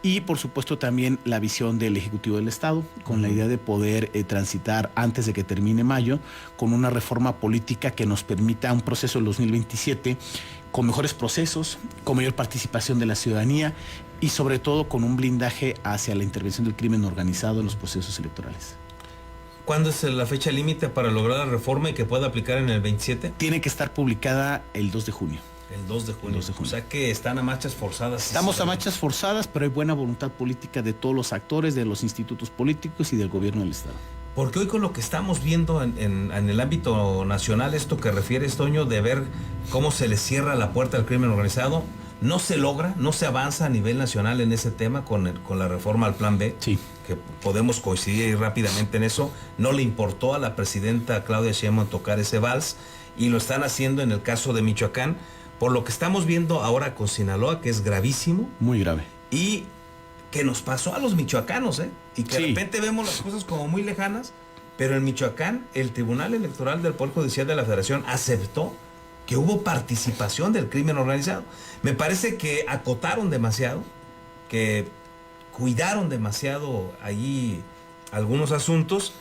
y por supuesto también la visión del Ejecutivo del Estado, con la idea de poder transitar antes de que termine mayo con una reforma política que nos permita un proceso del 2027 con mejores procesos, con mayor participación de la ciudadanía y sobre todo con un blindaje hacia la intervención del crimen organizado en los procesos electorales. ¿Cuándo es la fecha límite para lograr la reforma y que pueda aplicar en el 27? Tiene que estar publicada el 2 de junio. El 2 de junio. O sea que están a marchas forzadas. Estamos a marchas forzadas, pero hay buena voluntad política de todos los actores, de los institutos políticos y del gobierno del Estado. Porque hoy con lo que estamos viendo en el ámbito nacional, esto que refieres, Toño, de ver cómo se le cierra la puerta al crimen organizado, no se logra, no se avanza a nivel nacional en ese tema con la reforma al Plan B, que podemos coincidir rápidamente en eso. No le importó a la presidenta Claudia Sheinbaum tocar ese vals y lo están haciendo en el caso de Michoacán, por lo que estamos viendo ahora con Sinaloa, que es gravísimo. Muy grave. Y que nos pasó a los michoacanos, y que de repente vemos las cosas como muy lejanas, pero en Michoacán el Tribunal Electoral del Poder Judicial de la Federación aceptó que hubo participación del crimen organizado. Me parece que acotaron demasiado, que cuidaron demasiado allí algunos asuntos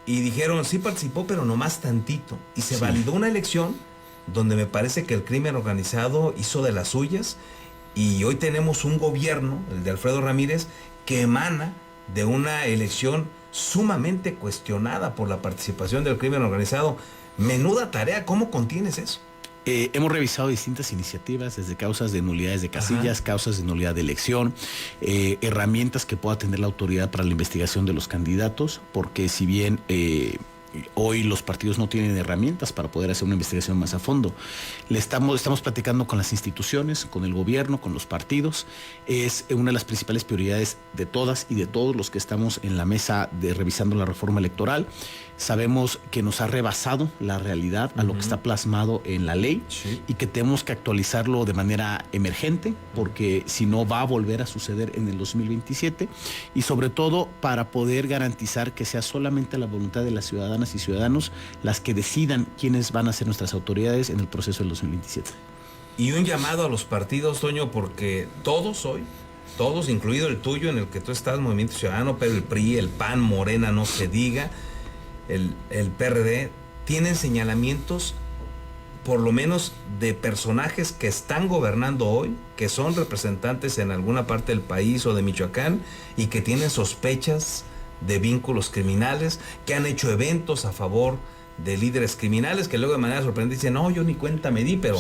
y dijeron, sí participó, pero nomás tantito. Y se validó una elección donde me parece que el crimen organizado hizo de las suyas. Y hoy tenemos un gobierno, el de Alfredo Ramírez, que emana de una elección sumamente cuestionada por la participación del crimen organizado. Menuda tarea, ¿cómo contienes eso? Hemos revisado distintas iniciativas, desde causas de nulidades de casillas, causas de nulidad de elección, herramientas que pueda tener la autoridad para la investigación de los candidatos, porque si bien hoy los partidos no tienen herramientas para poder hacer una investigación más a fondo. Estamos platicando con las instituciones, con el gobierno, con los partidos. Es una de las principales prioridades de todas y de todos los que estamos en la mesa de revisando la reforma electoral. Sabemos que nos ha rebasado la realidad a lo que está plasmado en la ley y que tenemos que actualizarlo de manera emergente, porque si no va a volver a suceder en el 2027 y sobre todo para poder garantizar que sea solamente la voluntad de las ciudadanas y ciudadanos las que decidan quiénes van a ser nuestras autoridades en el proceso del 2027. Y un llamado a los partidos, Toño, porque todos hoy, todos, incluido el tuyo en el que tú estás, Movimiento Ciudadano, pero el PRI, el PAN, Morena, no se diga, el PRD, tienen señalamientos por lo menos de personajes que están gobernando hoy, que son representantes en alguna parte del país o de Michoacán y que tienen sospechas de vínculos criminales, que han hecho eventos a favor de líderes criminales, que luego de manera sorprendente dicen, no, yo ni cuenta me di, pero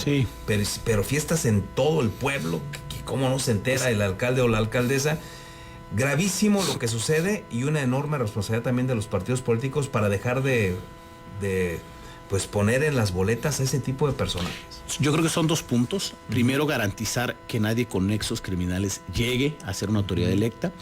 fiestas en todo el pueblo, que cómo no se entera el alcalde o la alcaldesa. Gravísimo lo que sucede y una enorme responsabilidad también de los partidos políticos para dejar de pues poner en las boletas a ese tipo de personajes. Yo creo que son dos puntos. Primero, garantizar que nadie con nexos criminales llegue a ser una autoridad electa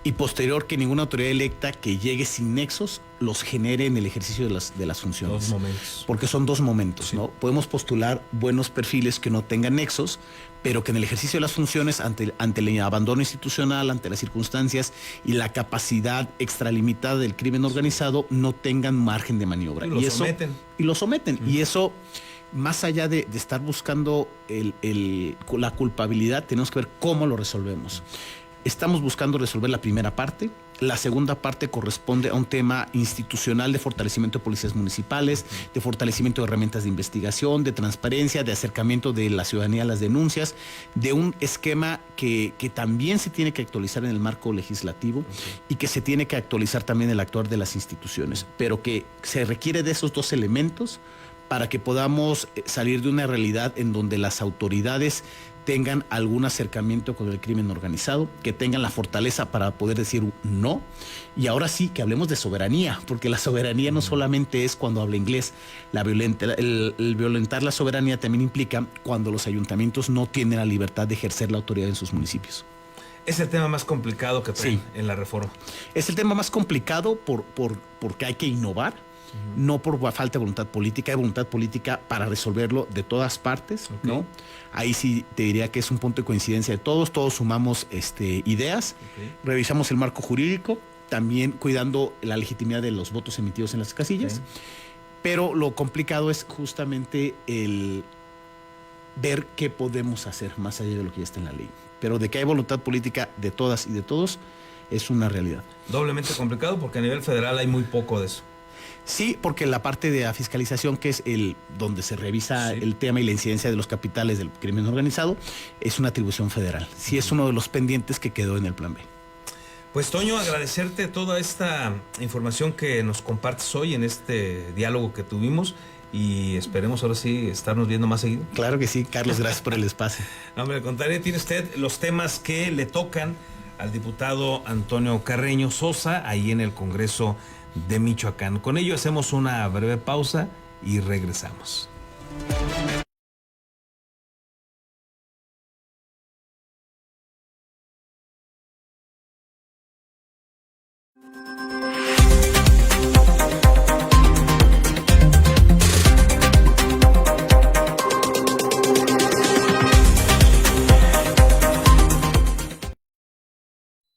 y posterior, que ninguna autoridad electa que llegue sin nexos los genere en el ejercicio de las funciones. Dos momentos. Porque son dos momentos, Sí. ¿no? Podemos postular buenos perfiles que no tengan nexos, pero que en el ejercicio de las funciones, ante el abandono institucional, ante las circunstancias y la capacidad extralimitada del crimen organizado, no tengan margen de maniobra. Y lo someten. Y lo someten. Y eso, más allá de estar buscando la culpabilidad, tenemos que ver cómo lo resolvemos. Estamos buscando resolver la primera parte. La segunda parte corresponde a un tema institucional de fortalecimiento de policías municipales, de fortalecimiento de herramientas de investigación, de transparencia, de acercamiento de la ciudadanía a las denuncias, de un esquema que también se tiene que actualizar en el marco legislativo y que se tiene que actualizar también en el actuar de las instituciones, pero que se requiere de esos dos elementos para que podamos salir de una realidad en donde las autoridades tengan algún acercamiento con el crimen organizado, que tengan la fortaleza para poder decir no. Y ahora sí, que hablemos de soberanía, porque la soberanía no solamente es cuando habla inglés. El violentar la soberanía también implica cuando los ayuntamientos no tienen la libertad de ejercer la autoridad en sus municipios. Es el tema más complicado que traen en la reforma. Es el tema más complicado porque hay que innovar. No por falta de voluntad política, hay voluntad política para resolverlo de todas partes, ¿no? Ahí sí te diría que es un punto de coincidencia de todos sumamos ideas, revisamos el marco jurídico, también cuidando la legitimidad de los votos emitidos en las casillas, pero lo complicado es justamente el ver qué podemos hacer más allá de lo que ya está en la ley. Pero de que hay voluntad política de todas y de todos, es una realidad. Doblemente complicado porque a nivel federal hay muy poco de eso. Sí, porque la parte de la fiscalización, que es donde se revisa el tema y la incidencia de los capitales del crimen organizado, es una atribución federal. Sí, es uno de los pendientes que quedó en el Plan B. Pues Toño, agradecerte toda esta información que nos compartes hoy en este diálogo que tuvimos y esperemos ahora sí estarnos viendo más seguido. Claro que sí, Carlos, gracias por el espacio. No, hombre, al contrario, tiene usted los temas que le tocan al diputado Antonio Carreño Sosa ahí en el Congreso de Michoacán. Con ello hacemos una breve pausa y regresamos.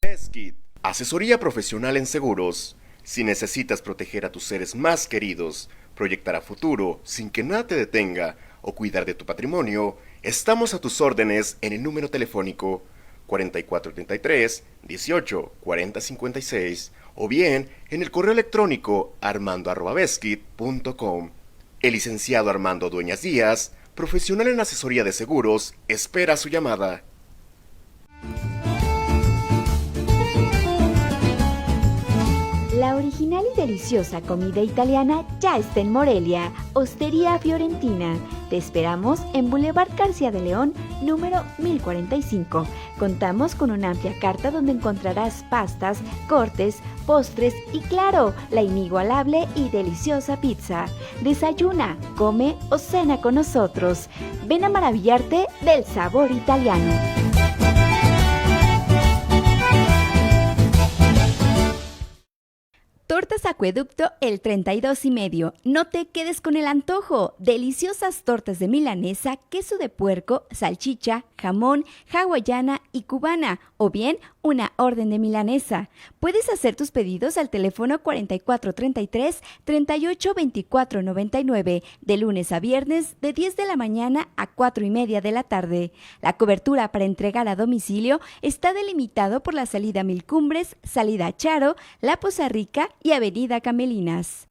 Beskid, asesoría profesional en seguros. Si necesitas proteger a tus seres más queridos, proyectar a futuro sin que nada te detenga o cuidar de tu patrimonio, estamos a tus órdenes en el número telefónico 4433-184056 o bien en el correo electrónico armando@beskid.com. El licenciado Armando Dueñas Díaz, profesional en asesoría de seguros, espera su llamada. La original y deliciosa comida italiana ya está en Morelia, Hostería Fiorentina. Te esperamos en Boulevard García de León, número 1045. Contamos con una amplia carta donde encontrarás pastas, cortes, postres y claro, la inigualable y deliciosa pizza. Desayuna, come o cena con nosotros. Ven a maravillarte del sabor italiano. Tortas Acueducto el 32 y medio. No te quedes con el antojo. Deliciosas tortas de milanesa, queso de puerco, salchicha, jamón, hawaiana y cubana. O bien, una orden de milanesa. Puedes hacer tus pedidos al teléfono 4433-382499. De lunes a viernes, de 10 de la mañana a 4:30 de la tarde. La cobertura para entregar a domicilio está delimitado por la salida Mil Cumbres, salida Charo, La Poza Rica y Avenida Camelinas.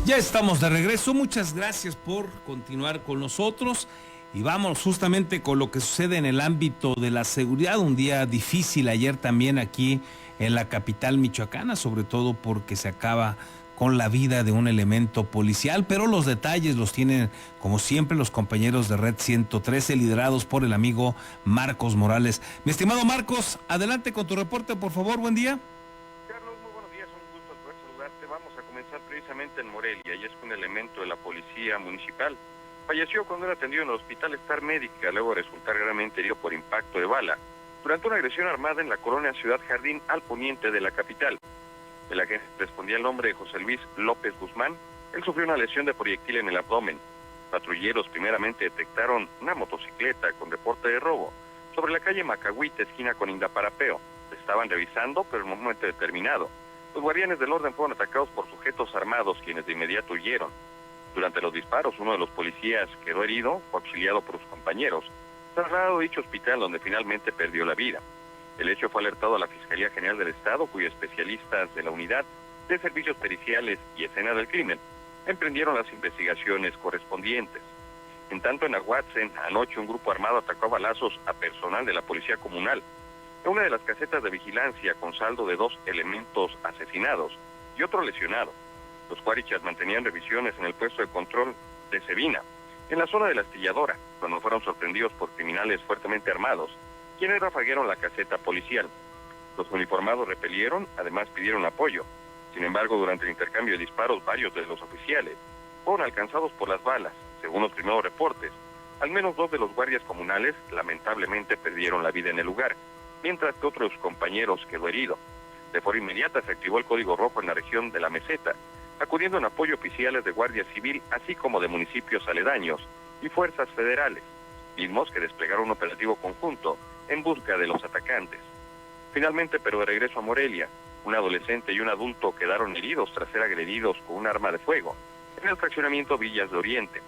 Ya estamos de regreso, muchas gracias por continuar con nosotros y vamos justamente con lo que sucede en el ámbito de la seguridad. Un día difícil ayer también aquí en la capital michoacana, sobre todo porque se acaba con la vida de un elemento policial, pero los detalles los tienen como siempre los compañeros de Red 113 liderados por el amigo Marcos Morales. Mi estimado Marcos, adelante con tu reporte, por favor, buen día. Vamos a comenzar precisamente en Morelia, y es que un elemento de la policía municipal falleció cuando era atendido en el hospital Star Médica, luego de resultar gravemente herido por impacto de bala, durante una agresión armada en la colonia Ciudad Jardín, al poniente de la capital. El agente respondía el nombre de José Luis López Guzmán. Él sufrió una lesión de proyectil en el abdomen. Patrulleros primeramente detectaron una motocicleta con reporte de robo sobre la calle Macahuite, esquina con Indaparapeo. Estaban revisando, pero en un momento determinado los guardianes del orden fueron atacados por sujetos armados, quienes de inmediato huyeron. Durante los disparos, uno de los policías quedó herido, fue auxiliado por sus compañeros, trasladado a dicho hospital, donde finalmente perdió la vida. El hecho fue alertado a la Fiscalía General del Estado, cuyos especialistas de la Unidad de Servicios Periciales y Escena del Crimen emprendieron las investigaciones correspondientes. En tanto, en Aguatzen, anoche un grupo armado atacó a balazos a personal de la Policía Comunal en una de las casetas de vigilancia, con saldo de 2 elementos asesinados y otro lesionado. Los cuarichas mantenían revisiones en el puesto de control de Cebina, en la zona de la Astilladora, cuando fueron sorprendidos por criminales fuertemente armados, quienes rafaguearon la caseta policial. Los uniformados repelieron, además pidieron apoyo. Sin embargo, durante el intercambio de disparos, varios de los oficiales fueron alcanzados por las balas. Según los primeros reportes, al menos 2 de los guardias comunales lamentablemente perdieron la vida en el lugar, mientras que otro de sus compañeros quedó herido. De forma inmediata se activó el código rojo en la región de la Meseta, acudiendo en apoyo oficiales de Guardia Civil, así como de municipios aledaños y fuerzas federales, mismos que desplegaron un operativo conjunto en busca de los atacantes. Finalmente, pero de regreso a Morelia, un adolescente y un adulto quedaron heridos tras ser agredidos con un arma de fuego en el fraccionamiento Villas de Oriente.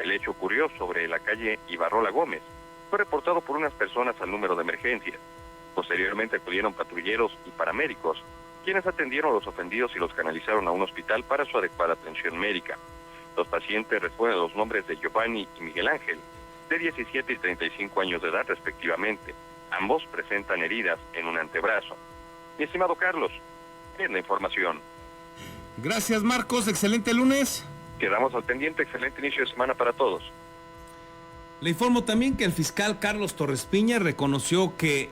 El hecho ocurrió sobre la calle Ibarrola Gómez. Fue reportado por unas personas al número de emergencia. Posteriormente acudieron patrulleros y paramédicos, quienes atendieron a los ofendidos y los canalizaron a un hospital para su adecuada atención médica. Los pacientes responden a los nombres de Giovanni y Miguel Ángel, de 17 y 35 años de edad respectivamente. Ambos presentan heridas en un antebrazo. Mi estimado Carlos, es la información. Gracias, Marcos, excelente lunes. Quedamos al pendiente, excelente inicio de semana para todos. Le informo también que el fiscal Carlos Torres Piña reconoció que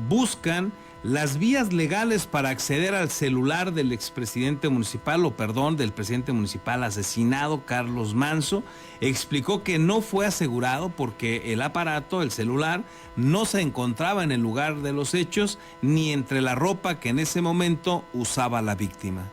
buscan las vías legales para acceder al celular del expresidente municipal, del presidente municipal asesinado, Carlos Manso. Explicó que no fue asegurado porque el aparato, el celular, no se encontraba en el lugar de los hechos ni entre la ropa que en ese momento usaba la víctima.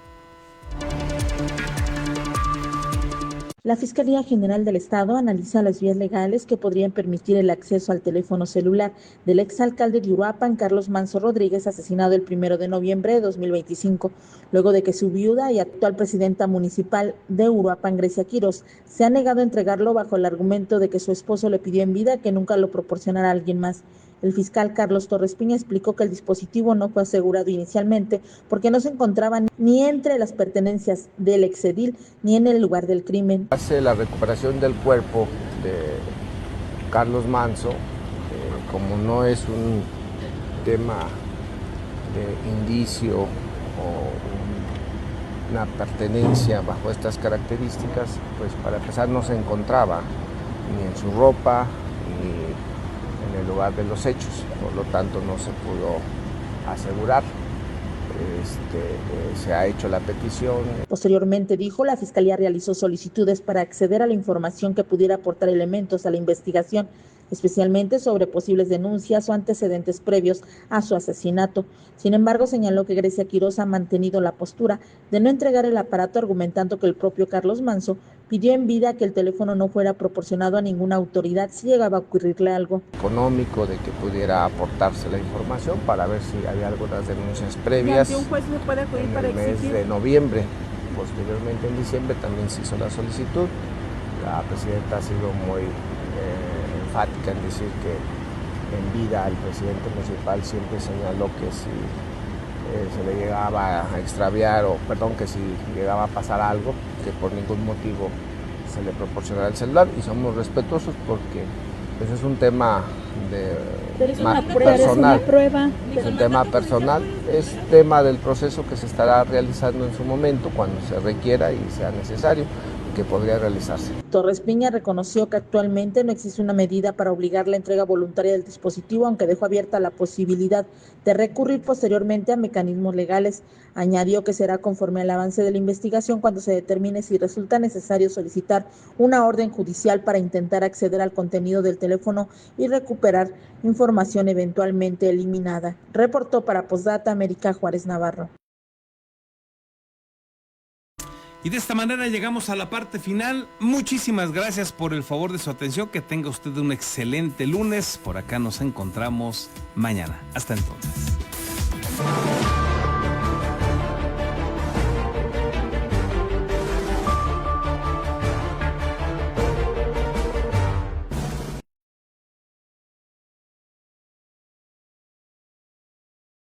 La Fiscalía General del Estado analiza las vías legales que podrían permitir el acceso al teléfono celular del exalcalde de Uruapan, Carlos Manso Rodríguez, asesinado el 1 de noviembre de 2025, luego de que su viuda y actual presidenta municipal de Uruapan, Grecia Quirós, se ha negado a entregarlo bajo el argumento de que su esposo le pidió en vida que nunca lo proporcionara a alguien más. El fiscal Carlos Torres Piña explicó que el dispositivo no fue asegurado inicialmente porque no se encontraba ni entre las pertenencias del exedil ni en el lugar del crimen. Hace la recuperación del cuerpo de Carlos Manso, como no es un tema de indicio o una pertenencia bajo estas características, pues para empezar no se encontraba ni en su ropa ni en el lugar de los hechos, por lo tanto no se pudo asegurar. Se ha hecho la petición. Posteriormente, dijo, la Fiscalía realizó solicitudes para acceder a la información que pudiera aportar elementos a la investigación, especialmente sobre posibles denuncias o antecedentes previos a su asesinato. Sin embargo, señaló que Grecia Quirós ha mantenido la postura de no entregar el aparato, argumentando que el propio Carlos Manso pidió en vida que el teléfono no fuera proporcionado a ninguna autoridad si llegaba a ocurrirle algo. Económico de que pudiera aportarse la información para ver si había algunas denuncias previas. ¿Y ante un juez se puede acudir para exigir? En el mes de noviembre posteriormente en diciembre también se hizo la solicitud. La presidenta ha sido muy enfática en decir que en vida el presidente municipal siempre señaló que si se le llegaba a extraviar que si llegaba a pasar algo, que por ningún motivo se le proporcionara el celular, y somos respetuosos porque eso es un tema personal. Es un tema personal, es tema del proceso que se estará realizando en su momento cuando se requiera y sea necesario, que podría realizarse. Torres Piña reconoció que actualmente no existe una medida para obligar la entrega voluntaria del dispositivo, aunque dejó abierta la posibilidad de recurrir posteriormente a mecanismos legales. Añadió que será conforme al avance de la investigación cuando se determine si resulta necesario solicitar una orden judicial para intentar acceder al contenido del teléfono y recuperar información eventualmente eliminada. Reportó para Postdata América Juárez Navarro. Y de esta manera llegamos a la parte final. Muchísimas gracias por el favor de su atención. Que tenga usted un excelente lunes. Por acá nos encontramos mañana. Hasta entonces.